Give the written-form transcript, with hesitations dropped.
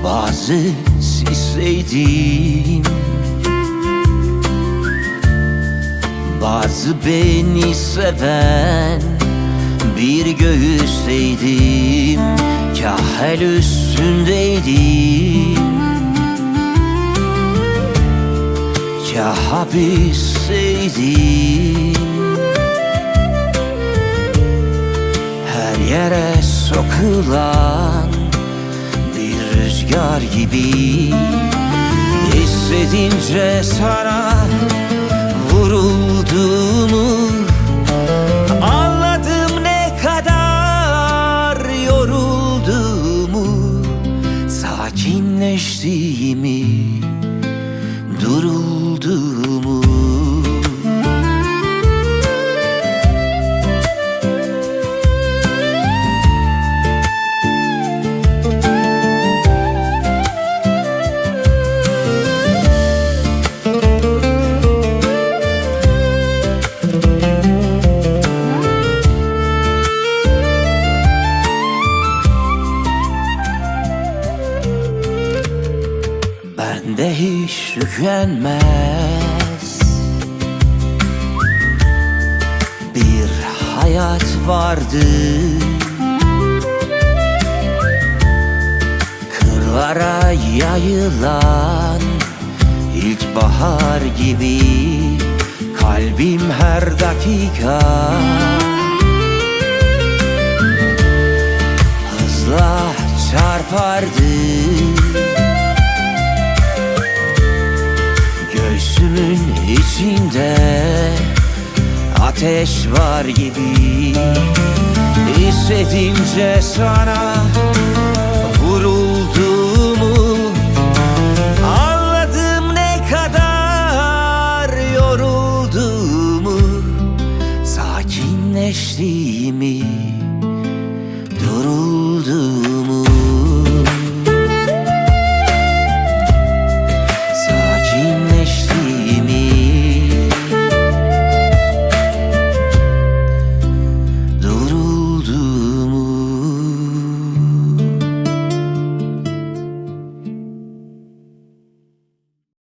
Bazı sevdim, bazı beni seven bir göğüsteydim, kah el üstündeydim, kah hapisteydim. Her yere sokulan bir rüzgar gibi, hissedince sana vurulduğumu anladım, ne kadar yorulduğumu, sakinleştiğimi, durulduğumu. Bende hiç tükenmez bir hayat vardı, kırlara yayılan ilkbahar gibi. Kalbim her dakika hızla çarpardı, göğsümün içinde ateş var gibi. Hissedince sana